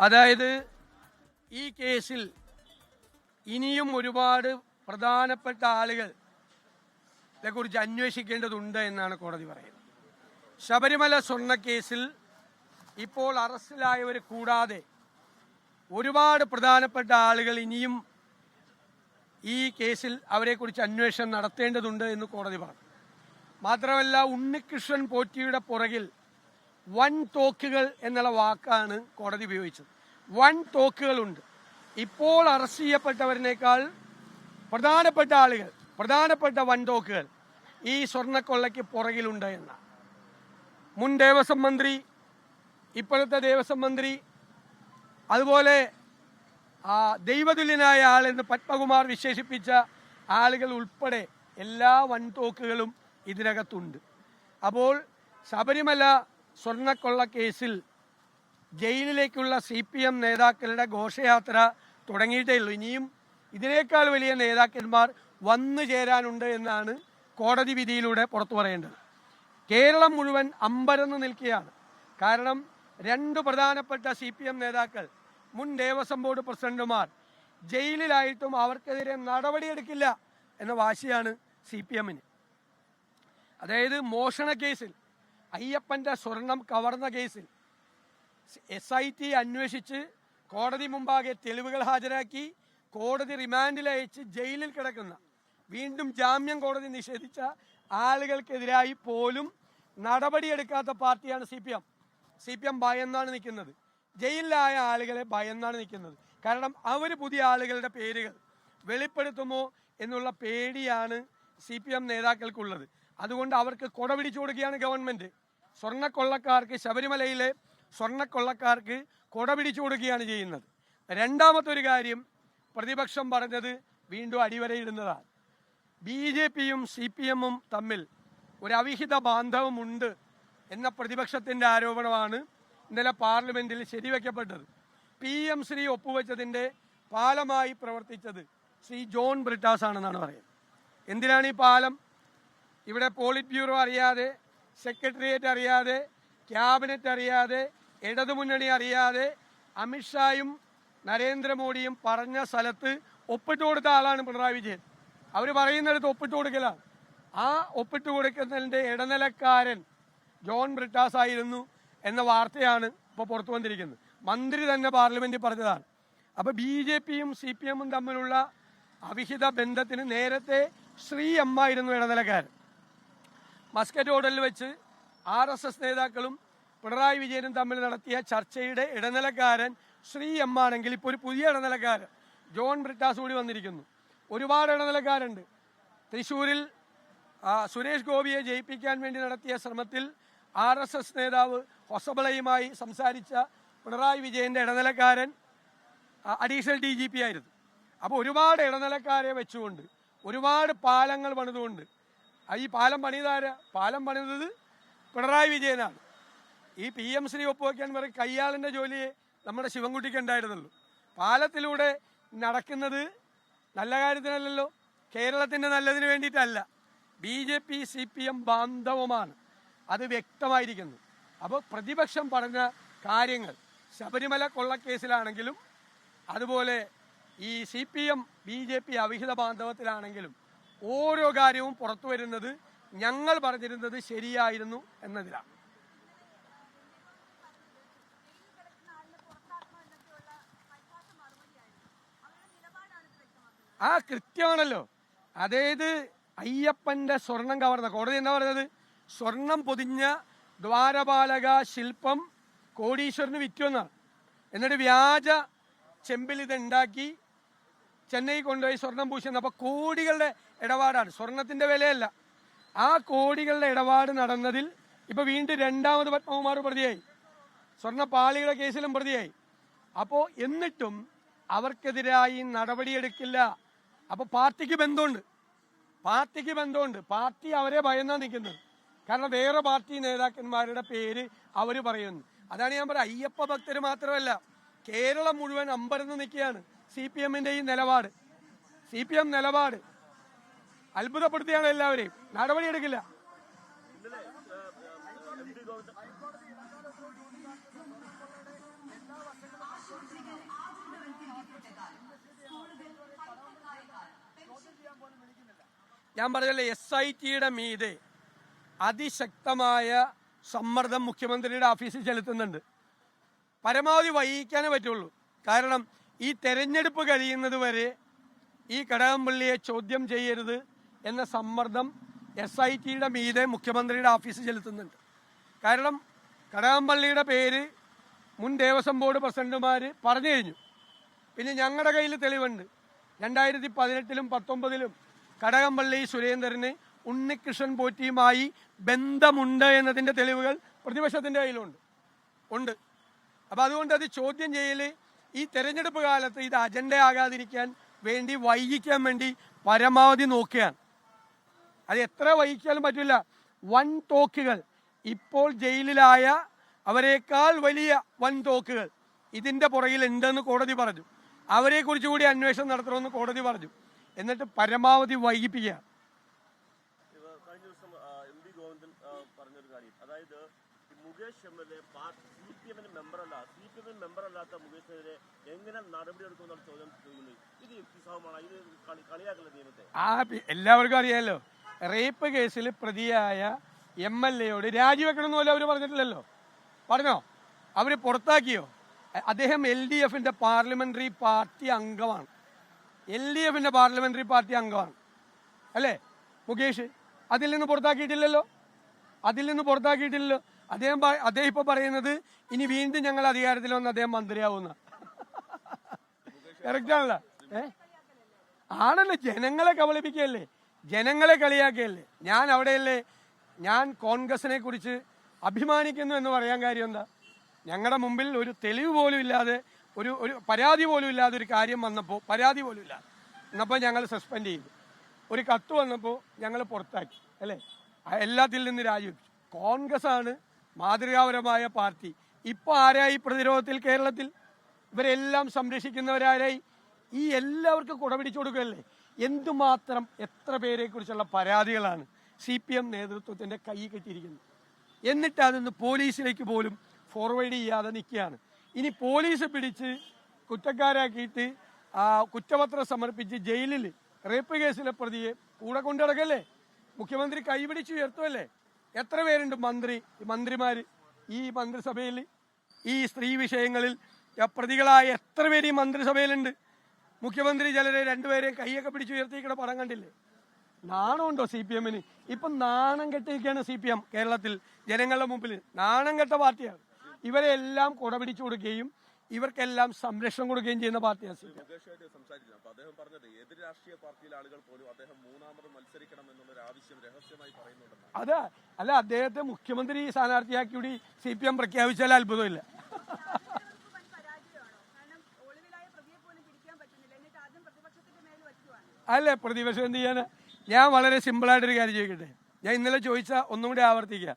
അതായത് ഈ കേസിൽ ഇനിയും ഒരുപാട് പ്രധാനപ്പെട്ട ആളുകളെ കുറിച്ച് അന്വേഷിക്കേണ്ടതുണ്ട് എന്നാണ് കോടതി പറയുന്നത്. ശബരിമല സ്വർണ്ണക്കേസിൽ ഇപ്പോൾ അറസ്റ്റിലായവർ കൂടാതെ ഒരുപാട് പ്രധാനപ്പെട്ട ആളുകൾ ഇനിയും ഈ കേസിൽ അവരെക്കുറിച്ച് അന്വേഷണം നടത്തേണ്ടതുണ്ട് എന്ന് കോടതി പറഞ്ഞു. മാത്രമല്ല, ഉണ്ണികൃഷ്ണൻ പോറ്റിയുടെ പുറകിൽ വൻ തോക്കുകൾ എന്നുള്ള വാക്കാണ് കോടതി ഉപയോഗിച്ചത്. വൻ തോക്കുകളുണ്ട്. ഇപ്പോൾ അറസ്റ്റ് ചെയ്യപ്പെട്ടവരിനേക്കാൾ പ്രധാനപ്പെട്ട ആളുകൾ, പ്രധാനപ്പെട്ട വൻ തോക്കുകൾ ഈ സ്വർണ്ണക്കൊള്ളയ്ക്ക് പുറകിലുണ്ട് എന്നാണ്. മുൻ ദേവസ്വം മന്ത്രി, ഇപ്പോഴത്തെ ദേവസ്വം മന്ത്രി, അതുപോലെ ദൈവതുല്യനായ ആളെന്ന് പത്മകുമാർ വിശേഷിപ്പിച്ച ആളുകൾ ഉൾപ്പെടെ എല്ലാ വൻതോക്കുകളും ഇതിനകത്തുണ്ട്. അപ്പോൾ ശബരിമല സ്വർണ്ണക്കൊള്ള കേസിൽ ജയിലിലേക്കുള്ള CPM നേതാക്കളുടെ ഘോഷയാത്ര തുടങ്ങിയിട്ടേ ഉള്ളൂ. ഇനിയും ഇതിനേക്കാൾ വലിയ നേതാക്കന്മാർ വന്നു ചേരാനുണ്ട് എന്നാണ് കോടതി വിധിയിലൂടെ പുറത്തു പറയേണ്ടത്. കേരളം മുഴുവൻ അമ്പരന്ന് നിൽക്കുകയാണ്. കാരണം 2 പ്രധാനപ്പെട്ട CPM നേതാക്കൾ, മുൻ ദേവസ്വം ബോർഡ് പ്രസിഡന്റുമാർ ജയിലിലായിട്ടും അവർക്കെതിരെ നടപടിയെടുക്കില്ല എന്ന വാശിയാണ് CPMന്. അതായത് മോഷണ കേസിൽ, അയ്യപ്പന്റെ സ്വർണം കവർന്ന കേസിൽ SIT അന്വേഷിച്ച് കോടതി മുമ്പാകെ തെളിവുകൾ ഹാജരാക്കി കോടതി റിമാൻഡിൽ അയച്ച് ജയിലിൽ കിടക്കുന്ന, വീണ്ടും ജാമ്യം കോടതി നിഷേധിച്ച ആളുകൾക്കെതിരായി പോലും നടപടിയെടുക്കാത്ത പാർട്ടിയാണ് CPM. CPM ഭയന്നാണ് നിൽക്കുന്നത്. ജയിലിലായ ആളുകളെ ഭയന്നാണ് നിൽക്കുന്നത്. കാരണം അവർ പുതിയ ആളുകളുടെ പേരുകൾ വെളിപ്പെടുത്തുമോ എന്നുള്ള പേടിയാണ് CPM നേതാക്കൾക്കുള്ളത്. അതുകൊണ്ട് അവർക്ക് കൊട പിടിച്ചു കൊടുക്കുകയാണ് ഗവൺമെന്റ്. സ്വർണ്ണക്കൊള്ളക്കാർക്ക്, ശബരിമലയിലെ സ്വർണ്ണക്കൊള്ളക്കാർക്ക് കൊട പിടിച്ചു കൊടുക്കുകയാണ് ചെയ്യുന്നത്. രണ്ടാമത്തെ ഒരു കാര്യം പ്രതിപക്ഷം പറഞ്ഞത് വീണ്ടും അടിവരയിടുന്നതാണ്. BJPയും CPMഉം തമ്മിൽ ഒരു അവിഹിത ബാന്ധവമുണ്ട് എന്ന പ്രതിപക്ഷത്തിൻ്റെ ആരോപണമാണ് ഇന്നലെ പാർലമെന്റിൽ ശരിവെക്കപ്പെട്ടത്. PM ശ്രീ ഒപ്പുവെച്ചതിൻ്റെ പാലമായി പ്രവർത്തിച്ചത് ശ്രീ ജോൺ ബ്രിട്ടാസ് ആണെന്നാണ് പറയുന്നത്. എന്തിനാണ് ഈ പാലം? ഇവിടെ പോളിറ്റ് ബ്യൂറോ അറിയാതെ, സെക്രട്ടേറിയറ്റ് അറിയാതെ, ക്യാബിനറ്റ് അറിയാതെ, ഇടതുമുന്നണി അറിയാതെ അമിത്ഷായും നരേന്ദ്രമോദിയും പറഞ്ഞ സ്ഥലത്ത് ഒപ്പിട്ട് കൊടുത്ത ആളാണ് പിണറായി വിജയൻ. അവർ പറയുന്നിടത്ത് ഒപ്പിട്ട് കൊടുക്കലാണ്. ആ ഒപ്പിട്ട് കൊടുക്കുന്നതിൻ്റെ ഇടനിലക്കാരൻ ജോൺ ബ്രിട്ടാസ് ആയിരുന്നു എന്ന വാർത്തയാണ് ഇപ്പോൾ പുറത്തു വന്നിരിക്കുന്നത്. മന്ത്രി തന്നെ പാർലമെന്റിൽ പറഞ്ഞതാണ്. അപ്പോൾ BJPയും CPMഉം തമ്മിലുള്ള അവിഹിത ബന്ധത്തിന് നേരത്തെ ശ്രീ M ആയിരുന്നു ഇടനിലക്കാരൻ. മസ്കറ്റ് ഹോട്ടലിൽ വെച്ച് RSS നേതാക്കളും പിണറായി വിജയനും തമ്മിൽ നടത്തിയ ചർച്ചയുടെ ഇടനിലക്കാരൻ ശ്രീ M ആണെങ്കിൽ ഇപ്പോൾ ഒരു പുതിയ ഇടനിലക്കാരൻ ജോൺ ബ്രിട്ടാസ് കൂടി വന്നിരിക്കുന്നു. ഒരുപാട് ഇടനിലക്കാരുണ്ട്. തൃശ്ശൂരിൽ സുരേഷ് ഗോപിയെ ജയിപ്പിക്കാൻ വേണ്ടി നടത്തിയ ശ്രമത്തിൽ RSS നേതാവ് ഹൊസബളയുമായി സംസാരിച്ച പിണറായി വിജയന്റെ ഇടനിലക്കാരൻ അഡീഷണൽ DGP ആയിരുന്നു. അപ്പോൾ ഒരുപാട് ഇടനിലക്കാരെ വെച്ചുകൊണ്ട് ഒരുപാട് പാലങ്ങൾ പണിതുകൊണ്ട്, ഈ പാലം പണിതത് പിണറായി വിജയനാണ്. ഈ PM ശ്രീ ഒപ്പുവയ്ക്കാൻ പറയും കയ്യാളിൻ്റെ ജോലിയെ നമ്മുടെ ശിവൻകുട്ടിക്ക് ഉണ്ടായിരുന്നുള്ളൂ. പാലത്തിലൂടെ നടക്കുന്നത് നല്ല കാര്യത്തിനല്ലല്ലോ, കേരളത്തിൻ്റെ നല്ലതിന് വേണ്ടിയിട്ടല്ല. BJP CPM ബാന്ധവമാണ്, അത് വ്യക്തമായിരിക്കുന്നു. അപ്പോൾ പ്രതിപക്ഷം പറഞ്ഞ കാര്യങ്ങൾ ശബരിമല കൊള്ളക്കേസിലാണെങ്കിലും അതുപോലെ ഈ CPM BJP അവിഹിത ബാന്ധവത്തിലാണെങ്കിലും ഓരോ കാര്യവും പുറത്തു വരുന്നത് ഞങ്ങൾ പറഞ്ഞിരുന്നത് ശരിയായിരുന്നു എന്നതിലാണ്. കൃത്യമാണല്ലോ. അതായത് അയ്യപ്പന്റെ സ്വർണം കവർന്ന, കോടതി എന്താ പറഞ്ഞത്? സ്വർണം പൊതിഞ്ഞ ദ്വാരപാലക ശില്പം കോടീശ്വരന് വിറ്റുവെന്നാണ്. എന്നിട്ട് വ്യാജ ചെമ്പിൽ ഇതുണ്ടാക്കി ചെന്നൈ കൊണ്ടുപോയി സ്വർണം പൂശുന്നത്. അപ്പോൾ കോടികളുടെ ഇടപാടാണ്, സ്വർണത്തിന്റെ വിലയല്ല. ആ കോടികളുടെ ഇടപാട് നടന്നതിൽ ഇപ്പൊ വീണ്ടും രണ്ടാമത് പത്മകുമാർ പ്രതിയായി, സ്വർണ്ണപ്പാളിയുടെ കേസിലും പ്രതിയായി. അപ്പോൾ എന്നിട്ടും അവർക്കെതിരായി നടപടിയെടുക്കില്ല. അപ്പോൾ പാർട്ടിക്ക് ബന്ധമുണ്ട്, പാർട്ടി അവരെ ഭയന്നാ നിൽക്കുന്നത്. കാരണം വേറെ പാർട്ടി നേതാക്കന്മാരുടെ പേര് അവർ പറയുന്നു. അതാണ് ഞാൻ പറയുക, അയ്യപ്പ ഭക്തർ മാത്രമല്ല കേരളം മുഴുവൻ അമ്പരന്ന് നിൽക്കുകയാണ്. CPMന്റെ ഈ നിലപാട്, CPM നിലപാട് അത്ഭുതപ്പെടുത്തിയാണ് എല്ലാവരെയും. നടപടിയെടുക്കില്ല. ഞാൻ പറഞ്ഞല്ലേ SITയുടെ മീതെ അതിശക്തമായ സമ്മർദ്ദം മുഖ്യമന്ത്രിയുടെ ഓഫീസിൽ ചെലുത്തുന്നുണ്ട്. പരമാവധി വൈകിക്കാനേ പറ്റുള്ളൂ. കാരണം ഈ തെരഞ്ഞെടുപ്പ് കഴിയുന്നത് വരെ ഈ കടകംപള്ളിയെ ചോദ്യം ചെയ്യരുത് എന്ന സമ്മർദ്ദം SITയുടെ മീതെ മുഖ്യമന്ത്രിയുടെ ഓഫീസ് ചെലുത്തുന്നുണ്ട്. കാരണം കടകംപള്ളിയുടെ പേര് മുൻ ദേവസ്വം ബോർഡ് പ്രസിഡന്റുമാർ പറഞ്ഞു കഴിഞ്ഞു. പിന്നെ ഞങ്ങളുടെ കയ്യിൽ തെളിവുണ്ട്. 2018-ലും 2019-ലും കടകംപള്ളി സുരേന്ദ്രന് ഉണ്ണികൃഷ്ണൻ പോറ്റിയുമായി ബന്ധമുണ്ട് എന്നതിൻ്റെ തെളിവുകൾ പ്രതിപക്ഷത്തിൻ്റെ കയ്യിലുണ്ട്. അപ്പം അതുകൊണ്ട് അത് ചോദ്യം ചെയ്യൽ ഈ തെരഞ്ഞെടുപ്പ് കാലത്ത് ഇത് അജണ്ടയാകാതിരിക്കാൻ വേണ്ടി വൈകിക്കാൻ വേണ്ടി പരമാവധി നോക്കുകയാണ്. അത് എത്ര വൈകിക്കാനും പറ്റില്ല. വൻ തോക്കുകൾ ഇപ്പോൾ ജയിലിലായ അവരെക്കാൾ വലിയ വൻ തോക്കുകൾ ഇതിൻ്റെ പുറകിൽ ഉണ്ടെന്ന് കോടതി പറഞ്ഞു. അവരെക്കുറിച്ച് കൂടി അന്വേഷണം നടത്തണമെന്ന് കോടതി പറഞ്ഞു. എന്നിട്ട് പരമാവധി വൈകിപ്പിക്കുക. കഴിഞ്ഞ ദിവസം MV ഗോവിന്ദൻ പറഞ്ഞൊരു കാര്യം, അതായത് മുകേഷ് MLA CPM മെമ്പറല്ലാത്ത മുകേഷിനെതിരെ എങ്ങനെ നടപടിയെടുക്കുമെന്നാണ് ചോദ്യം ചെയ്യുന്നത്. ഇത് യുക്തിസഹമാണ്, ഇത് കളിയാക്കല നിയമത്തെ. എല്ലാവർക്കും അറിയാമല്ലോ, റേപ്പ് കേസിൽ പ്രതിയായ MLAയോട് രാജിവെക്കണമെന്ന് പോലും അവർ പറഞ്ഞിട്ടില്ലല്ലോ. പറഞ്ഞോ? അവർ പുറത്താക്കിയോ? അദ്ദേഹം LDFന്റെ പാർലമെന്ററി പാർട്ടി അംഗമാണ്. LDFന്റെ പാർലമെന്ററി പാർട്ടി അംഗമാണ് അല്ലേ മുകേഷ്? അതിൽ നിന്ന് പുറത്താക്കിയിട്ടില്ലല്ലോ. അദ്ദേഹം ഇപ്പൊ പറയുന്നത് ഇനി വീണ്ടും ഞങ്ങൾ അധികാരത്തിൽ വന്ന് അദ്ദേഹം മന്ത്രിയാവുന്ന. കറക്റ്റ് ആണല്ലോ. ആണല്ലോ, ജനങ്ങളെ കബളിപ്പിക്കുകയല്ലേ, ജനങ്ങളെ കളിയാക്കുകയല്ലേ. ഞാൻ അവിടെയല്ലേ, ഞാൻ കോൺഗ്രസിനെ കുറിച്ച് അഭിമാനിക്കുന്നു എന്ന് പറയാൻ കാര്യം എന്താ? ഞങ്ങളുടെ മുമ്പിൽ ഒരു തെളിവ് പോലും ഇല്ലാതെ, ഒരു പരാതി പോലും ഇല്ലാതെ ഒരു കാര്യം വന്നപ്പോൾ, പരാതി പോലും ഇല്ലാതെ എന്നപ്പോൾ ഞങ്ങൾ സസ്പെൻഡ് ചെയ്തു. ഒരു കത്ത് വന്നപ്പോൾ ഞങ്ങൾ പുറത്താക്കി അല്ലേ, എല്ലാത്തിൽ നിന്ന് രാജിവെച്ചു. കോൺഗ്രസ് ആണ് മാതൃകാപരമായ പാർട്ടി. ഇപ്പോൾ ആരായി പ്രതിരോധത്തിൽ കേരളത്തിൽ? ഇവരെല്ലാം സംരക്ഷിക്കുന്നവരാരായി? ഈ എല്ലാവർക്കും കുടപിടിച്ചു കൊടുക്കുകയല്ലേ. എന്തുമാത്രം എത്ര പേരെക്കുറിച്ചുള്ള പരാതികളാണ് CPM നേതൃത്വത്തിൻ്റെ കൈ കെട്ടിയിരിക്കുന്നത്. എന്നിട്ട് അതൊന്ന് പോലീസിലേക്ക് പോലും ഫോർവേഡ് ചെയ്യാതെ നിൽക്കുകയാണ്. ഇനി പോലീസ് പിടിച്ച് കുറ്റക്കാരാക്കിയിട്ട് കുറ്റപത്രം സമർപ്പിച്ച് ജയിലിൽ റേപ്പ് കേസിലെ പ്രതിയെ കൂടെ കൊണ്ടു നടക്കല്ലേ. മുഖ്യമന്ത്രി കൈപിടിച്ച് ഉയർത്തുമല്ലേ. എത്ര പേരുണ്ട് മന്ത്രിമാർ ഈ മന്ത്രിസഭയിൽ? ഈ സ്ത്രീ വിഷയങ്ങളിൽ പ്രതികളായ എത്ര പേര് ഈ മന്ത്രിസഭയിലുണ്ട്? മുഖ്യമന്ത്രി ചിലരെ രണ്ടുപേരെ കൈയൊക്കെ പിടിച്ച് ഉയർത്തിയിരിക്കണ പടം കണ്ടില്ലേ? നാണമുണ്ടോ CPMന്? ഇപ്പം നാണം കെട്ടിരിക്കുകയാണ് CPM കേരളത്തിൽ ജനങ്ങളുടെ മുമ്പിൽ. നാണം കെട്ട പാർട്ടിയാണ്. ഇവരെ എല്ലാം കുടപിടിച്ചു കൊടുക്കുകയും ഇവർക്കെല്ലാം സംരക്ഷണം കൊടുക്കുകയും ചെയ്യുന്ന പാർട്ടിയാണ് CPM. അദ്ദേഹം പറഞ്ഞത് എതിർ രാഷ്ട്രീയ പാർട്ടിയിലെ ആളുകൾ പോലും അദ്ദേഹം മൂന്നാമത് മത്സരിക്കണം എന്നുള്ളൊരു ആവശ്യം രഹസ്യമായി പറയുന്നുണ്ടെന്ന്. അതെ, അല്ല, അദ്ദേഹത്തെ മുഖ്യമന്ത്രി സ്ഥാനാർത്ഥിയാക്കി കൂടി CPM പ്രഖ്യാപിച്ചാൽ അത്ഭുതമില്ല. അല്ലേ, പ്രതിപക്ഷം എന്ത് ചെയ്യാന്? ഞാൻ വളരെ സിമ്പിളായിട്ടൊരു കാര്യം ചോദിക്കട്ടെ. ഞാൻ ഇന്നലെ ചോദിച്ച ഒന്നും കൂടി ആവർത്തിക്കുക.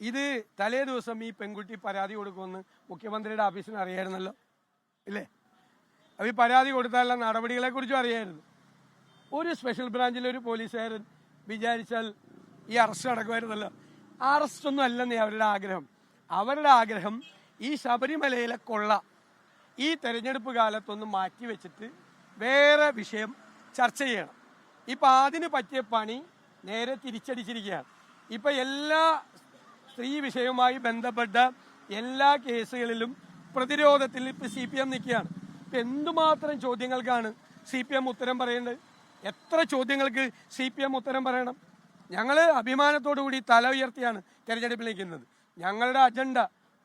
ഇത് തലേ ദിവസം ഈ പെൺകുട്ടി പരാതി കൊടുക്കുമെന്ന് മുഖ്യമന്ത്രിയുടെ ഓഫീസിന് അറിയായിരുന്നല്ലോ ഇല്ലേ? അപ്പോൾ ഈ പരാതി കൊടുത്താലുള്ള നടപടികളെക്കുറിച്ചും അറിയായിരുന്നു. ഒരു സ്പെഷ്യൽ ബ്രാഞ്ചിലൊരു പോലീസുകാരൻ വിചാരിച്ചാൽ ഈ അറസ്റ്റ് നടക്കുമായിരുന്നല്ലോ. അറസ്റ്റൊന്നും അല്ലെന്നേ അവരുടെ ആഗ്രഹം. അവരുടെ ആഗ്രഹം ഈ ശബരിമലയിലെ കൊള്ള ഈ തെരഞ്ഞെടുപ്പ് കാലത്തൊന്ന് മാറ്റിവെച്ചിട്ട് വേറെ വിഷയം ചർച്ച ചെയ്യണം. ഇപ്പം അതിന് പറ്റിയ പണി നേരെ തിരിച്ചടിച്ചിരിക്കുകയാണ്. ഇപ്പം എല്ലാ സ്ത്രീ വിഷയവുമായി ബന്ധപ്പെട്ട എല്ലാ കേസുകളിലും പ്രതിരോധത്തിൽ ഇപ്പം CPM നിൽക്കുകയാണ്. ഇപ്പം എന്തുമാത്രം ചോദ്യങ്ങൾക്കാണ് CPM ഉത്തരം പറയേണ്ടത്? എത്ര ചോദ്യങ്ങൾക്ക് CPM ഉത്തരം പറയണം? ഞങ്ങൾ അഭിമാനത്തോടു കൂടി തല ഉയർത്തിയാണ് തെരഞ്ഞെടുപ്പിൽ നിൽക്കുന്നത്. ഞങ്ങളുടെ അജണ്ട,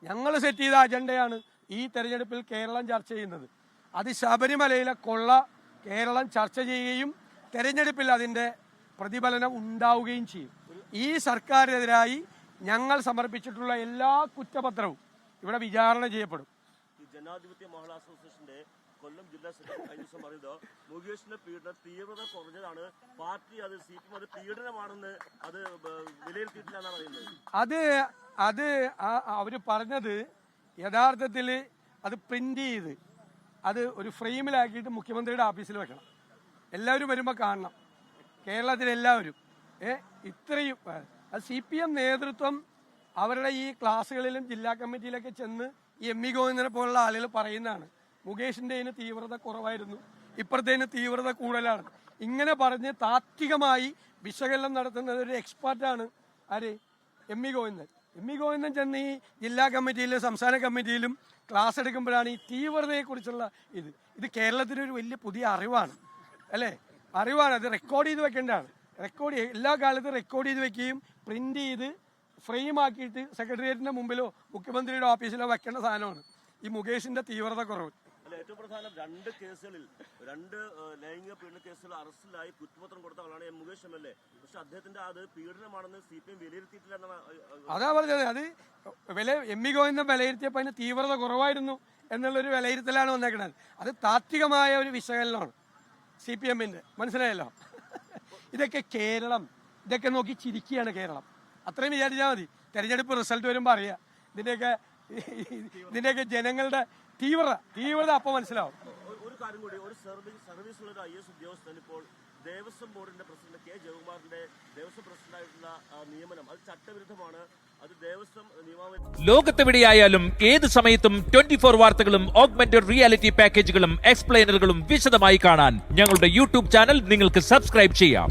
ഞങ്ങൾ സെറ്റ് ചെയ്ത അജണ്ടയാണ് ഈ തെരഞ്ഞെടുപ്പിൽ കേരളം ചർച്ച ചെയ്യുന്നത്. അത് ശബരിമലയിലെ കൊള്ള കേരളം ചർച്ച ചെയ്യുകയും തെരഞ്ഞെടുപ്പിൽ അതിൻ്റെ പ്രതിഫലനം ഉണ്ടാവുകയും ചെയ്യും. ഈ സർക്കാരിനെതിരായി ഞങ്ങൾ സമർപ്പിച്ചിട്ടുള്ള എല്ലാ കുറ്റപത്രവും ഇവിടെ വിചാരണ ചെയ്യപ്പെടും. ഈ ജനാധിപത്യ മഹിളാ അസോസിയേഷന്റെ കൊല്ലം ജില്ലാ സെക്രട്ടറി കഴിഞ്ഞ ദിവസം പറയുന്നത് മുകേഷിന്റെ പീഡന തീവ്രത കുറഞ്ഞതാണ്, പാർട്ടി അത് CPM അത് പീഡനമാണെന്ന് അത് വിലയിരുത്തിയിട്ടില്ല എന്നാണ് പറയുന്നത്. അത് അവർ പറഞ്ഞത് യഥാർത്ഥത്തിൽ അത് പ്രിന്റ് ചെയ്ത് അത് ഒരു ഫ്രെയിമിലാക്കിയിട്ട് മുഖ്യമന്ത്രിയുടെ ഓഫീസിൽ വെക്കണം. എല്ലാവരും വരുമ്പോൾ കാണണം, കേരളത്തിലെല്ലാവരും. ഇത്രയും അത് CPM നേതൃത്വം അവരുടെ ഈ ക്ലാസ്സുകളിലും ജില്ലാ കമ്മിറ്റിയിലൊക്കെ ചെന്ന് ഈ MV ഗോവിന്ദനെ പോലുള്ള ആളുകൾ പറയുന്നതാണ്. മുകേഷിൻ്റെ തീവ്രത കുറവായിരുന്നു, ഇപ്പുറത്തേന് തീവ്രത കൂടുതലാണ്. ഇങ്ങനെ പറഞ്ഞ് താത്വികമായി വിശകലനം നടത്തുന്നത് ഒരു എക്സ്പെർട്ടാണ്. ആര്? M E Govindan. M E Govindan ചെന്ന് ഈ ജില്ലാ കമ്മിറ്റിയിലും സംസ്ഥാന കമ്മിറ്റിയിലും ക്ലാസ് എടുക്കുമ്പോഴാണ് ഈ തീവ്രതയെക്കുറിച്ചുള്ള ഇത് കേരളത്തിനൊരു വലിയ പുതിയ അറിവാണ്, അല്ലേ? അറിവാണ്. അത് റെക്കോർഡ് ചെയ്ത് വെക്കേണ്ടതാണ്. എല്ലാ കാലത്തും റെക്കോർഡ് ചെയ്ത് വെക്കുകയും പ്രിന്റ് ചെയ്ത് ഫ്രെയിം ആക്കിയിട്ട് സെക്രട്ടേറിയറ്റിന്റെ മുമ്പിലോ മുഖ്യമന്ത്രിയുടെ ഓഫീസിലോ വെക്കേണ്ട സാധനമാണ് ഈ മുകേഷിന്റെ തീവ്രത കുറവ്. അല്ല, ഏറ്റവും പ്രധാനം 2 കേസുകളിൽ 2 ലൈംഗിക പീഡന കേസുകൾ അറസ്റ്റിലായി കുറ്റപത്രം കൊടുത്ത ആളാണ് എം മുകേഷ് MLA. പക്ഷെ അദ്ദേഹത്തിന്റെ അത് പീഡനമാണെന്ന് CPM വിലയിരുത്തിയിട്ടില്ല എന്നാണ്. അതാ പറഞ്ഞത്. അത് എം ഇ ഗോവിന്ദൻ വിലയിരുത്തിയപ്പോൾ അതിന് തീവ്രത കുറവായിരുന്നു എന്നുള്ളൊരു വിലയിരുത്തലാണ് വന്നേക്കുന്നത്. അത് താത്വികമായ ഒരു വിശകലനമാണ് CPMന്റെ. മനസ്സിലായല്ലോ? ഇതൊക്കെ കേരളം ഇതൊക്കെ നോക്കി ചിരിക്കുകയാണ് കേരളം. അത്രയും വിചാരിച്ചാൽ മതി. തെരഞ്ഞെടുപ്പ് റിസൾട്ട് വരുമ്പോൾ അറിയാം ഇതിന്റെയൊക്കെ ജനങ്ങളുടെ തീവ്രത അപ്പം മനസ്സിലാവും. ഒരു കാര്യം കൂടി, ഒരു സർവീസുള്ള ഒരു IAS ഉദ്യോഗസ്ഥൻ ഇപ്പോൾ ദേവസ്വം ബോർഡിന്റെ പ്രസിഡന്റ് K. ജയകുമാറിന്റെ ദേവസ്വം പ്രസിഡന്റായിട്ടുള്ള നിയമനം അത് ചട്ടവിരുദ്ധമാണ്. അത് ദേവസ്വം നിയമാവലി. ലോകത്തെവിടെയായാലും ഏത് സമയത്തും 24 വാർത്തകളും ഓഗ്മെന്റഡ് റിയാലിറ്റി പാക്കേജുകളും എക്സ്പ്ലെയിനറുകളും വിശദമായി കാണാൻ ഞങ്ങളുടെ യൂട്യൂബ് ചാനൽ നിങ്ങൾക്ക് സബ്സ്ക്രൈബ് ചെയ്യാം.